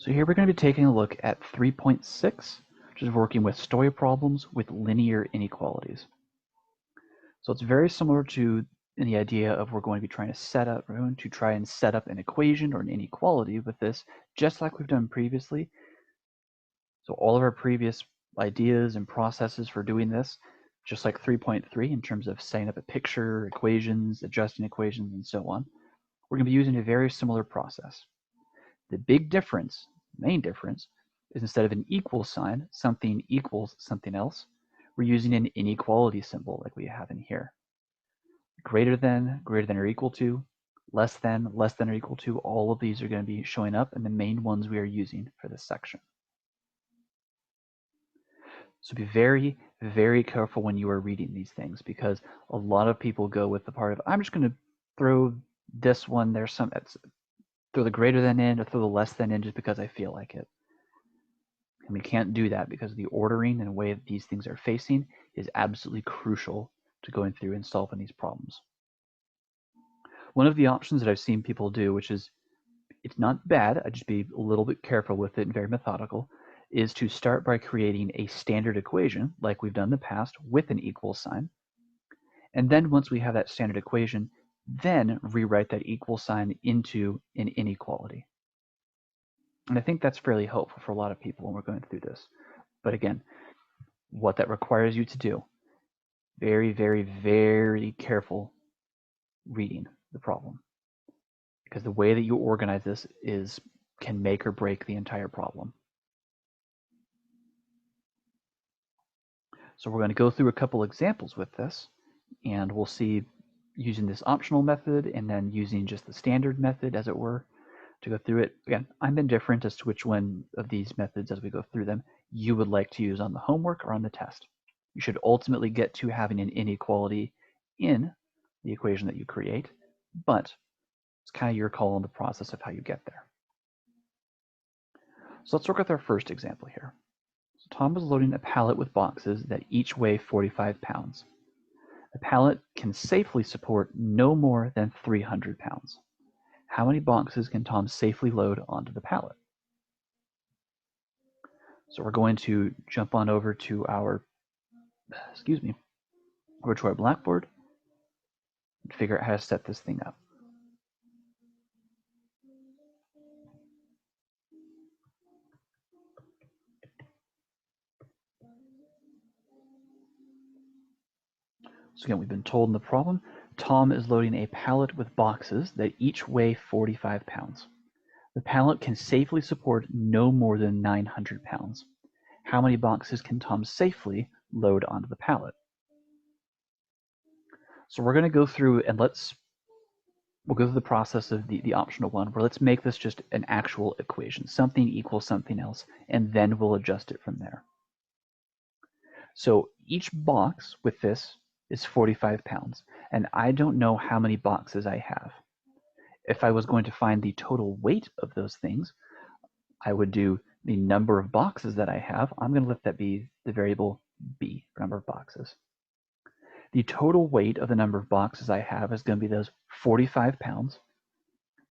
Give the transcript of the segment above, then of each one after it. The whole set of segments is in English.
So here we're going to be taking a look at 3.6, which is working with story problems with linear inequalities. So it's very similar to in the idea of we're going to try and set up an equation or an inequality with this, just like we've done previously. So all of our previous ideas and processes for doing this, just like 3.3 in terms of setting up a picture, equations, adjusting equations, and so on, we're going to be using a very similar process. The big difference, main difference, is instead of an equal sign, something equals something else, we're using an inequality symbol like we have in here. Greater than or equal to, less than or equal to, all of these are going to be showing up in the main ones we are using for this section. So be very, very careful when you are reading these things, because a lot of people go with the part of, I'm just going to throw this one, throw the greater than in or throw the less than in just because I feel like it. And we can't do that because the ordering and the way that these things are facing is absolutely crucial to going through and solving these problems. One of the options that I've seen people do, which is, it's not bad, I'd just be a little bit careful with it and very methodical, is to start by creating a standard equation like we've done in the past with an equal sign. And then once we have that standard equation, then rewrite that equal sign into an inequality. And I think that's fairly helpful for a lot of people when we're going through this. But again, what that requires you to do, very, very, very careful reading the problem. Because the way that you organize this can make or break the entire problem. So we're going to go through a couple examples with this, and we'll see using this optional method and then using just the standard method, as it were, to go through it. Again, I'm indifferent as to which one of these methods as we go through them you would like to use on the homework or on the test. You should ultimately get to having an inequality in the equation that you create, but it's kind of your call on the process of how you get there. So let's work with our first example here. So Tom is loading a pallet with boxes that each weigh 45 pounds. The pallet can safely support no more than 300 pounds. How many boxes can Tom safely load onto the pallet? So we're going to jump on over to our, blackboard and figure out how to set this thing up. So again, we've been told in the problem, Tom is loading a pallet with boxes that each weigh 45 pounds. The pallet can safely support no more than 900 pounds. How many boxes can Tom safely load onto the pallet? So we're going to go through and we'll go through the process of the optional one, where let's make this just an actual equation, something equals something else, and then we'll adjust it from there. So each box with this is 45 pounds, and I don't know how many boxes I have. If I was going to find the total weight of those things, I would do the number of boxes that I have. I'm going to let that be the variable b, number of boxes. The total weight of the number of boxes I have is going to be those 45 pounds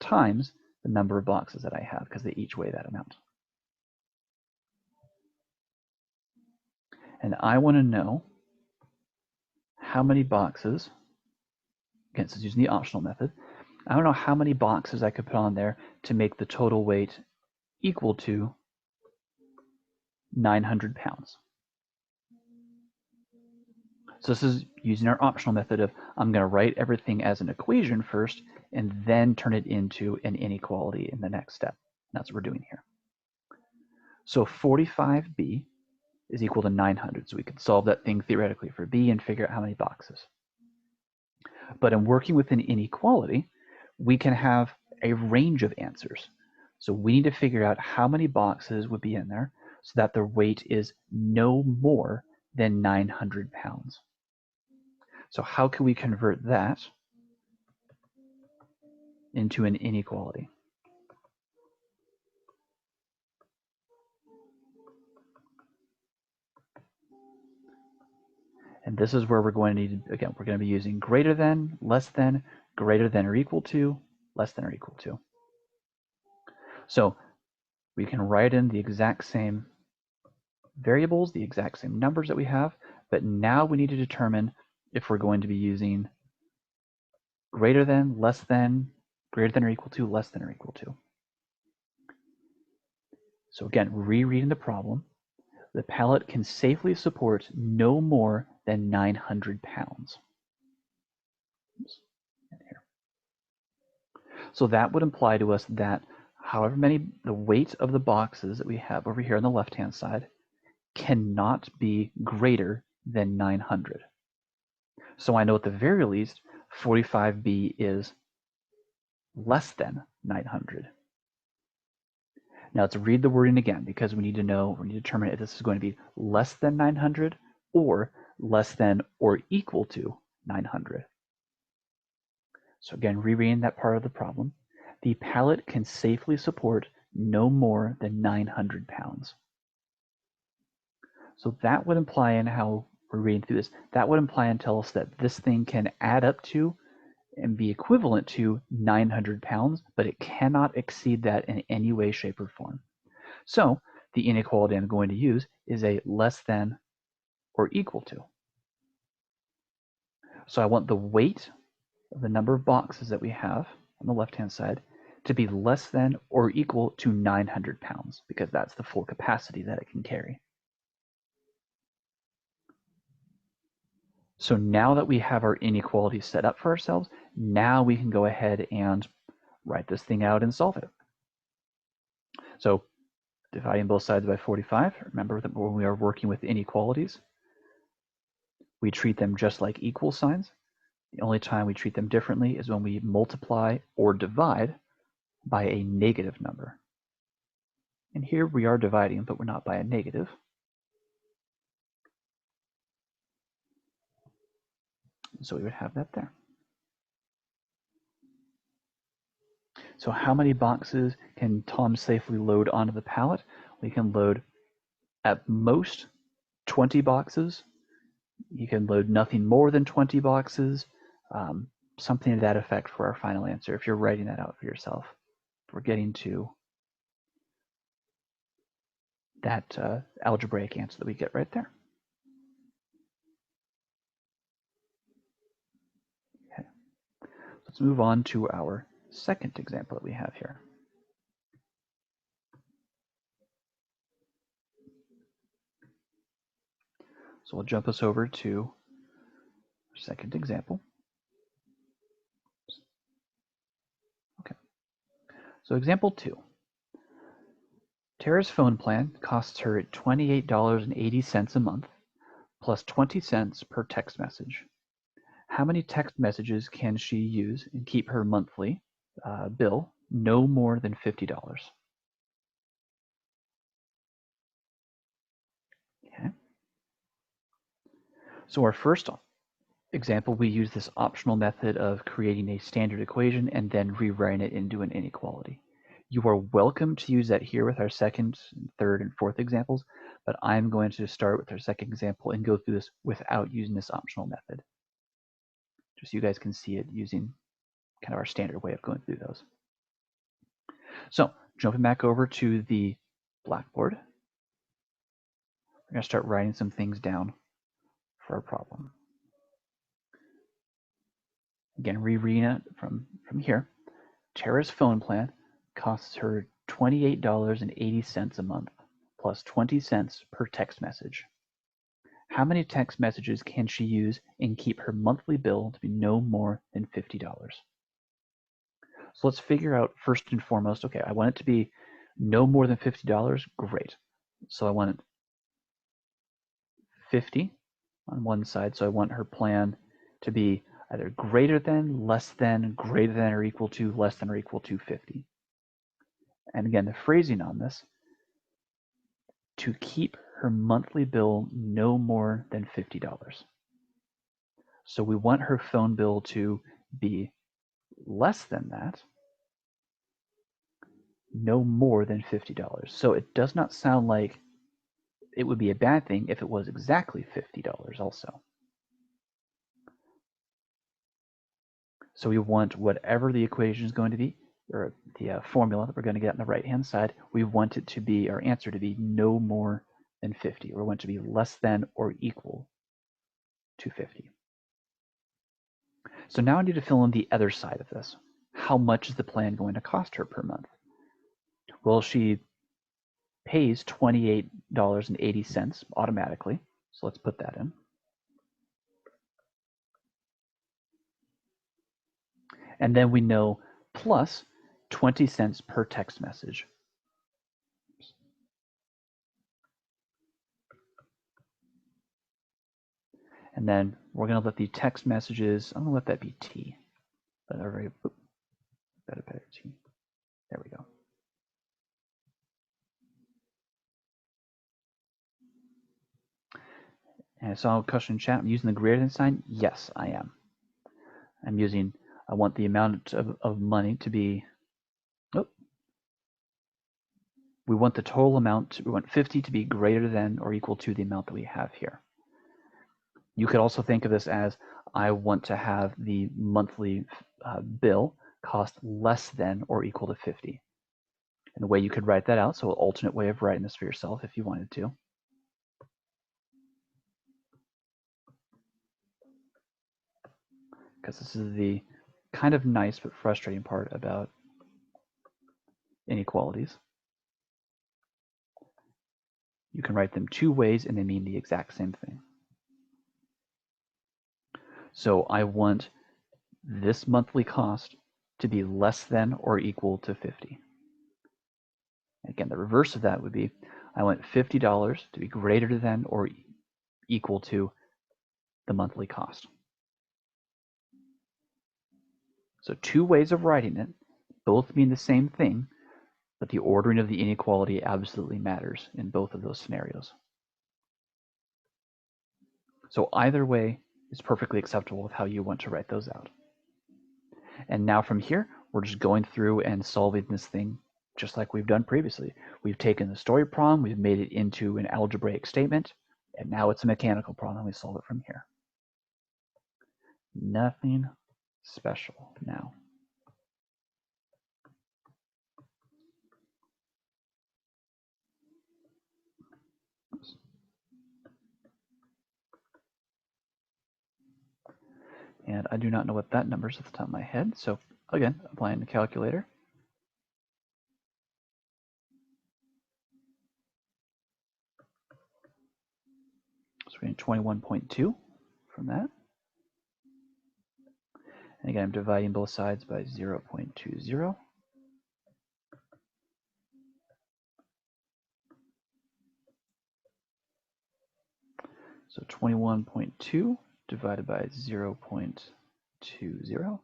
times the number of boxes that I have, because they each weigh that amount. And I want to know how many boxes, again, this is using the optional method, I don't know how many boxes I could put on there to make the total weight equal to 900 pounds. So this is using our optional method of, I'm going to write everything as an equation first and then turn it into an inequality in the next step. That's what we're doing here. So 45b is equal to 900. So we could solve that thing theoretically for b and figure out how many boxes. But in working with an inequality, we can have a range of answers. So we need to figure out how many boxes would be in there so that the weight is no more than 900 pounds. So how can we convert that into an inequality? And this is where we're going to need, again, we're going to be using greater than, less than, greater than or equal to, less than or equal to. So We can write in the exact same variables, the exact same numbers that we have, but now we need to determine if we're going to be using greater than, less than, greater than or equal to, less than or equal to. So again, rereading the problem, the pallet can safely support no more than 900 pounds. So that would imply to us that however many, the weight of the boxes that we have over here on the left-hand side cannot be greater than 900. So I know at the very least 45B is less than 900. Now let's read the wording again because we need to know, we need to determine if this is going to be less than 900 or less than or equal to 900. So again, rereading that part of the problem, the pallet can safely support no more than 900 pounds. So that would imply, in how we're reading through this, that would imply and tell us that this thing can add up to and be equivalent to 900 pounds, but it cannot exceed that in any way, shape, or form. So the inequality I'm going to use is a less than or equal to. So I want the weight of the number of boxes that we have on the left-hand side to be less than or equal to 900 pounds, because that's the full capacity that it can carry. So now that we have our inequalities set up for ourselves, now we can go ahead and write this thing out and solve it. So dividing both sides by 45, remember that when we are working with inequalities, we treat them just like equal signs. The only time we treat them differently is when we multiply or divide by a negative number. And here we are dividing, but we're not by a negative. So we would have that there. So how many boxes can Tom safely load onto the pallet? We can load at most 20 boxes. You can load nothing more than 20 boxes, something to that effect for our final answer if you're writing that out for yourself. We're getting to that algebraic answer that we get right there. Okay. Let's move on to our second example that we have here. So we'll jump us over to our second example. Okay. So example 2. Tara's phone plan costs her $28.80 a month plus 20 cents per text message. How many text messages can she use and keep her monthly bill no more than $50? Okay. So our first example, we use this optional method of creating a standard equation and then rewriting it into an inequality. You are welcome to use that here with our second, third, and fourth examples, but I'm going to start with our second example and go through this without using this optional method. Just so you guys can see it using kind of our standard way of going through those. So jumping back over to the blackboard, we're going to start writing some things down for our problem. Again, rereading it from here. Tara's phone plan costs her $28.80 a month plus 20 cents per text message. How many text messages can she use and keep her monthly bill to be no more than $50? So let's figure out first and foremost, okay, I want it to be no more than $50. Great. So I want it 50 on one side. So I want her plan to be either greater than, less than, greater than or equal to, less than or equal to 50. And again, the phrasing on this, to keep her monthly bill no more than $50. So we want her phone bill to be less than that, no more than $50. So it does not sound like it would be a bad thing if it was exactly $50 also. So we want whatever the equation is going to be or the formula that we're going to get on the right-hand side, we want it to be, our answer to be no more than 50. We want it to be less than or equal to 50. So now I need to fill in the other side of this. How much is the plan going to cost her per month? Well, she pays $28.80 automatically. So let's put that in. And then we know plus 20 cents per text message. And then we're going to let the text messages, I'm going to let that be T. Better T. There we go. And I saw a question in chat, I'm using the greater than sign. Yes, I am. I want the amount of money to be, we want the total amount, we want 50 to be greater than or equal to the amount that we have here. You could also think of this as, I want to have the monthly bill cost less than or equal to 50. And the way you could write that out, so an alternate way of writing this for yourself if you wanted to. Because this is the kind of nice but frustrating part about inequalities. You can write them two ways and they mean the exact same thing. So I want this monthly cost to be less than or equal to 50. Again, the reverse of that would be, I want $50 to be greater than or equal to the monthly cost. So two ways of writing it, both mean the same thing, but the ordering of the inequality absolutely matters in both of those scenarios. So either way is perfectly acceptable with how you want to write those out. And now from here, we're just going through and solving this thing just like we've done previously. We've taken the story problem, we've made it into an algebraic statement, and now it's a mechanical problem. We solve it from here. Nothing special now. And I do not know what that number is at the top of my head. So again, applying the calculator. So we're getting 21.2 from that. And again, I'm dividing both sides by 0.20. So 21.2 divided by 0.20.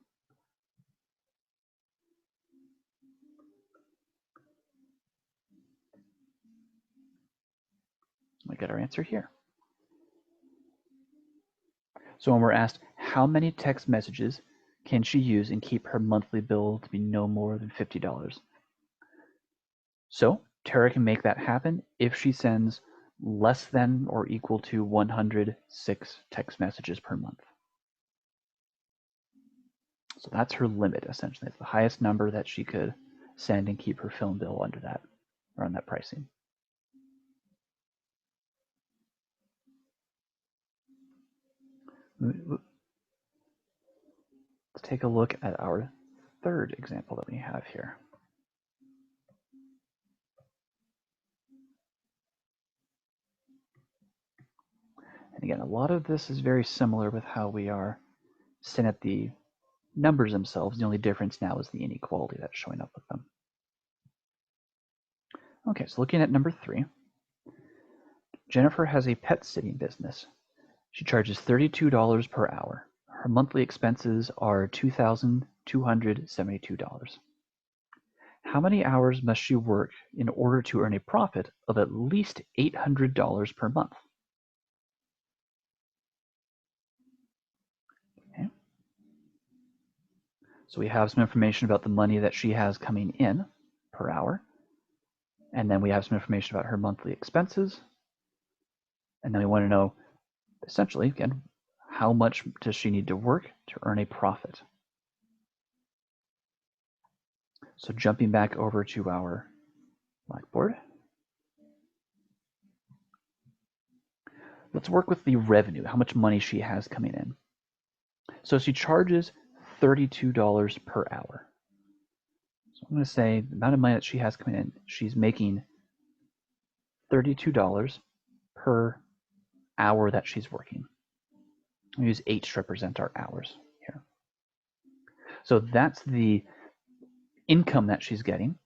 We get our answer here. So when we're asked how many text messages can she use and keep her monthly bill to be no more than $50? So Tara can make that happen if she sends less than or equal to 106 text messages per month. So that's her limit, essentially. It's the highest number that she could send and keep her phone bill under that, or on that pricing. Let's take a look at our third example that we have here. And again, a lot of this is very similar with how we are sent at the numbers themselves. The only difference now is the inequality that's showing up with them. Okay, so looking at number 3, Jennifer has a pet sitting business. She charges $32 per hour. Her monthly expenses are $2,272. How many hours must she work in order to earn a profit of at least $800 per month? Okay. So we have some information about the money that she has coming in per hour. And then we have some information about her monthly expenses. And then we want to know, essentially, again, how much does she need to work to earn a profit? So jumping back over to our Blackboard, let's work with the revenue, how much money she has coming in. So she charges $32 per hour. So I'm going to say the amount of money that she has coming in, she's making $32 per hour that she's working. We use H to represent our hours here. So that's the income that she's getting,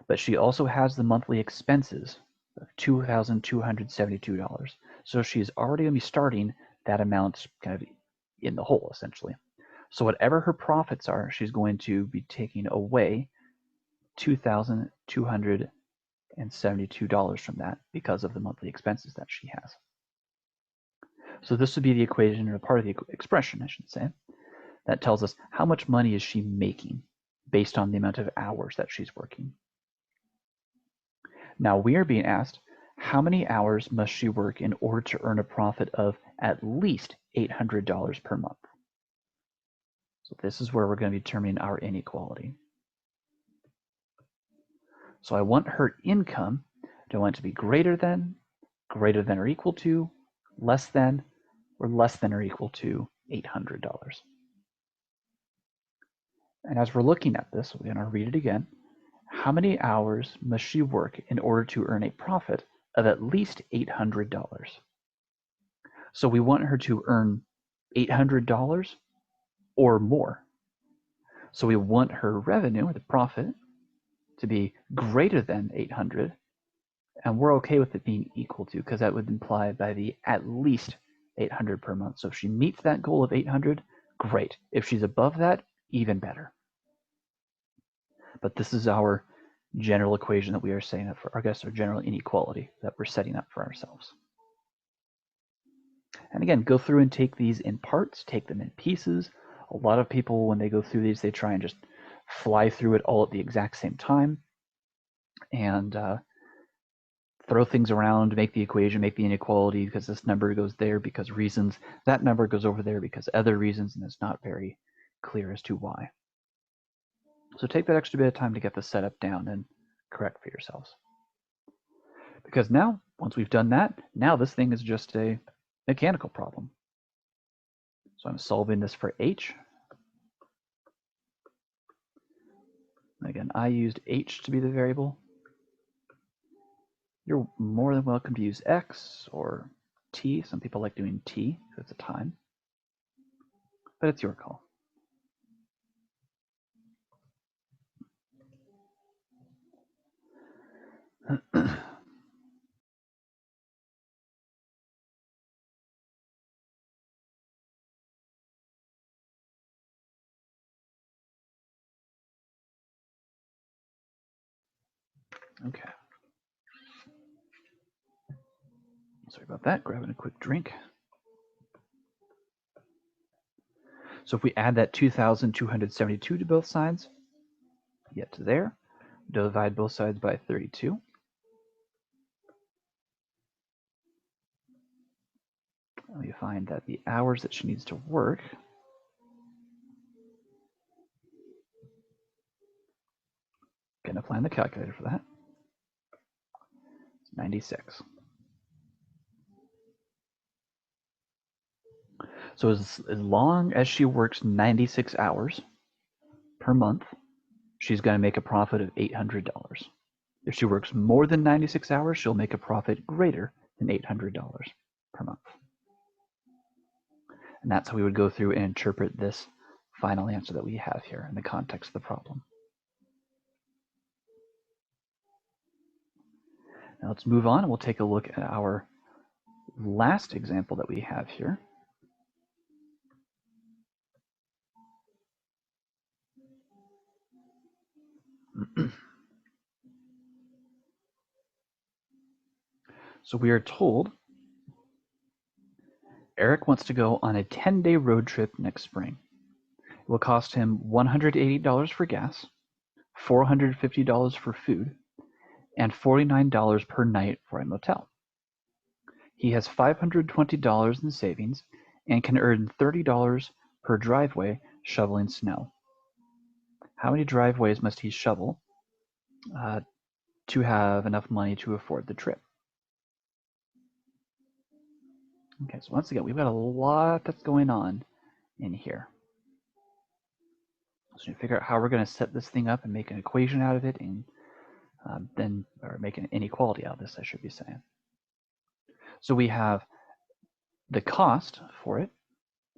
but she also has the monthly expenses of $2,272. So she's already going to be starting that amount kind of in the hole, essentially. So whatever her profits are, she's going to be taking away $2,272 from that because of the monthly expenses that she has. So this would be the equation, or part of the expression, I should say, that tells us how much money is she making based on the amount of hours that she's working. Now we are being asked, how many hours must she work in order to earn a profit of at least $800 per month? So this is where we're going to be determining our inequality. So I want her income, do I want it to be greater than or equal to, less than, or less than or equal to $800? And as we're looking at this, we're going to read it again. How many hours must she work in order to earn a profit of at least $800? So we want her to earn $800 or more. So we want her revenue, or the profit, to be greater than 800, and we're okay with it being equal to, because that would imply by the at least 800 per month. So if she meets that goal of 800, great. If she's above that, even better. But this is our general equation that we are setting up for, I guess, our general inequality that we're setting up for ourselves. And again, go through and take these in parts, take them in pieces. A lot of people, when they go through these, they try and just fly through it all at the exact same time and throw things around, make the equation, make the inequality because this number goes there because reasons, that number goes over there because other reasons, and it's not very clear as to why. So take that extra bit of time to get the setup down and correct for yourselves. Because now, once we've done that, now this thing is just a mechanical problem. So I'm solving this for h. Again, I used h to be the variable. You're more than welcome to use x or t. Some people like doing t because it's a time, but it's your call. Okay. Sorry about that, grabbing a quick drink. So if we add that 2,272 to both sides, get to there, divide both sides by 32. And we find that the hours that she needs to work gonna find the calculator for that. It's 96. So as long as she works 96 hours per month, she's going to make a profit of $800. If she works more than 96 hours, she'll make a profit greater than $800 per month. And that's how we would go through and interpret this final answer that we have here in the context of the problem. Now let's move on and we'll take a look at our last example that we have here. So we are told Eric wants to go on a 10-day road trip next spring. It will cost him $180 for gas, $450 for food, and $49 per night for a motel. He has $520 in savings and can earn $30 per driveway shoveling snow. How many driveways must he shovel to have enough money to afford the trip? Okay, so once again, we've got a lot that's going on in here. So we figure out how we're going to set this thing up and make an equation out of it, and or make an inequality out of this, I should be saying. So we have the cost for it,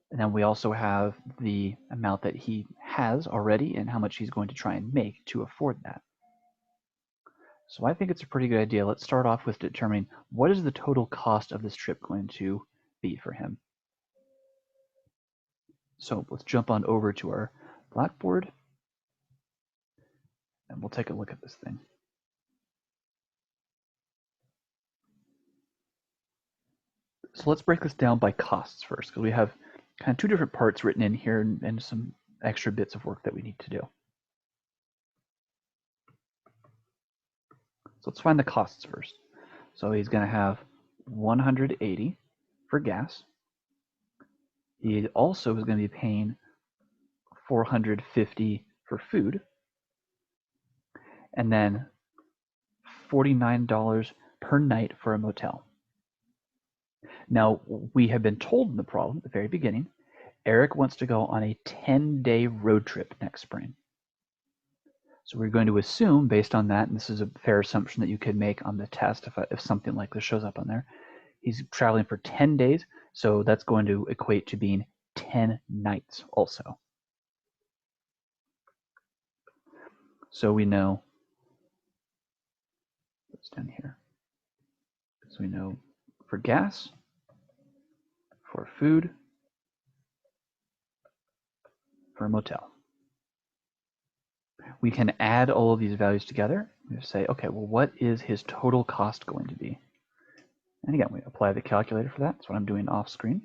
and then we also have the amount that he has already and how much he's going to try and make to afford that. So I think it's a pretty good idea. Let's start off with determining what is the total cost of this trip going to be for him. So let's jump on over to our Blackboard, and we'll take a look at this thing. So let's break this down by costs first, because we have kind of two different parts written in here and some extra bits of work that we need to do. So let's find the costs first. So he's going to have 180 for gas. He also is going to be paying 450 for food, and then $49 per night for a motel. Now, we have been told in the problem at the very beginning, Eric wants to go on a 10-day road trip next spring. So we're going to assume, based on that, and this is a fair assumption that you could make on the test if something like this shows up on there, he's traveling for 10 days, so that's going to equate to being 10 nights also. So we know what's down here. So we know for gas, for food, for a motel. We can add all of these values together and say, okay, well, what is his total cost going to be? And again, we apply the calculator for that. That's what I'm doing off screen.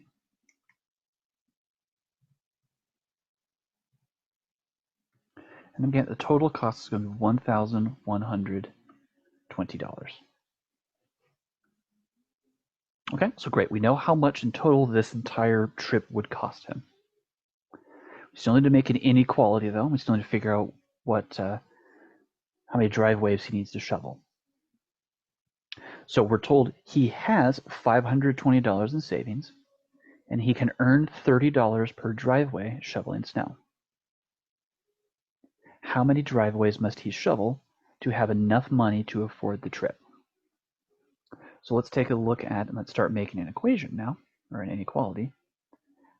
And again, the total cost is going to be $1,120. Okay, so great. We know how much in total this entire trip would cost him. We still need to make an inequality, though. We still need to figure out how many driveways he needs to shovel. So we're told he has $520 in savings, and he can earn $30 per driveway shoveling snow. How many driveways must he shovel to have enough money to afford the trip? So let's take a look at, and let's start making an equation now, or an inequality.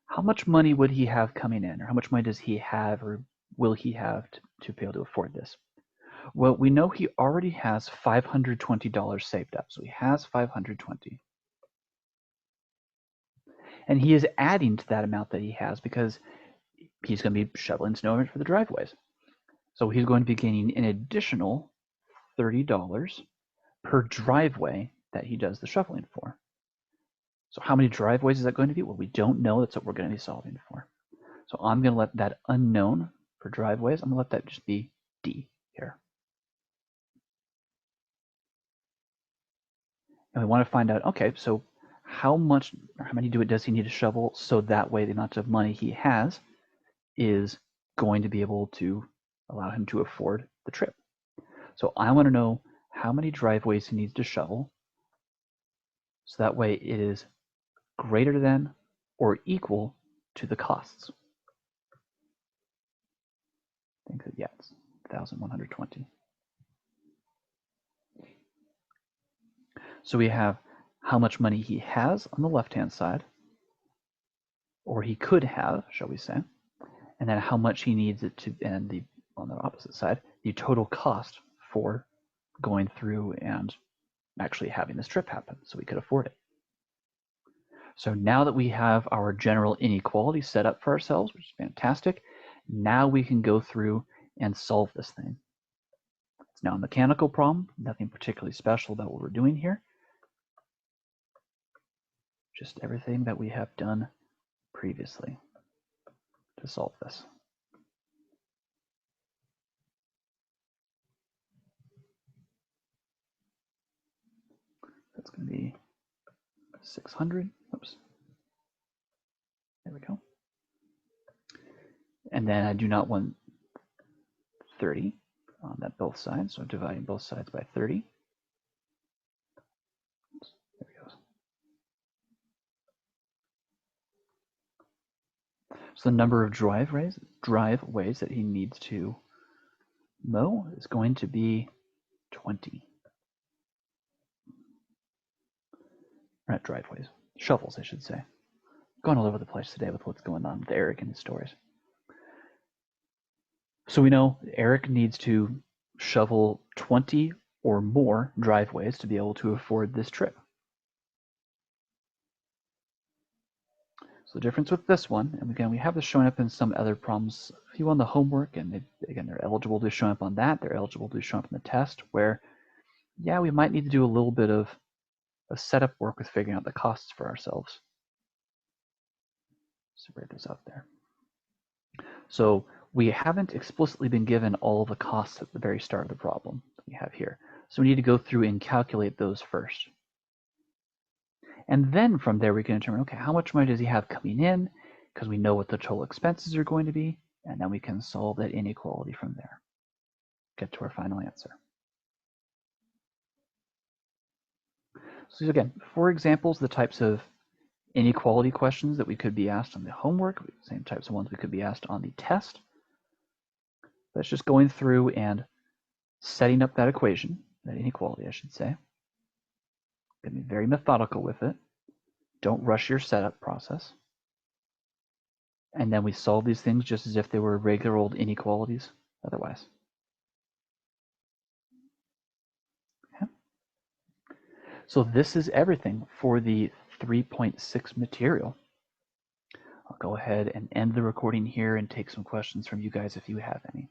How much money would he have coming in, or how much money does he have, or will he have to be able to afford this? Well, we know he already has $520 saved up, so he has $520. And he is adding to that amount that he has because he's going to be shoveling snow for the driveways. So he's going to be gaining an additional $30 per driveway that he does the shoveling for. So how many driveways is that going to be? Well, we don't know. That's what we're going to be solving for. So I'm going to let that unknown for driveways, I'm going to let that just be D here. And we want to find out, okay, so how many does he need to shovel so that way the amount of money he has is going to be able to allow him to afford the trip. So I want to know how many driveways he needs to shovel so that way it is greater than or equal to the costs. I think that, yeah, it's 1,120. So we have how much money he has on the left-hand side, or he could have, shall we say, and then how much he needs it to, and on the opposite side, the total cost for going through and actually having this trip happen so we could afford it. So now that we have our general inequality set up for ourselves, which is fantastic, now we can go through and solve this thing. It's now a mechanical problem, nothing particularly special about what we're doing here. Just everything that we have done previously to solve this. That's going to be 600. Oops. There we go. And then I do not want 30 on that both sides. So dividing both sides by 30. There it goes. So the number of driveways that he needs to mow is going to be 20. Not driveways, shovels, I should say. Going all over the place today with what's going on with Eric and his stories. So we know Eric needs to shovel 20 or more driveways to be able to afford this trip. So the difference with this one, and again, we have this showing up in some other problems. If you on the homework, and they're eligible to show up on that, they're eligible to show up in the test, where, yeah, we might need to do a little bit of setup work with figuring out the costs for ourselves. Separate this up there. So we haven't explicitly been given all the costs at the very start of the problem that we have here. So we need to go through and calculate those first. And then from there, we can determine, okay, how much money does he have coming in? Because we know what the total expenses are going to be. And then we can solve that inequality from there. Get to our final answer. So again, 4 examples, the types of inequality questions that we could be asked on the homework, same types of ones we could be asked on the test. That's just going through and setting up that equation, that inequality, I should say. Be very methodical with it. Don't rush your setup process. And then we solve these things just as if they were regular old inequalities otherwise. Okay. So this is everything for the 3.6 material. I'll go ahead and end the recording here and take some questions from you guys if you have any.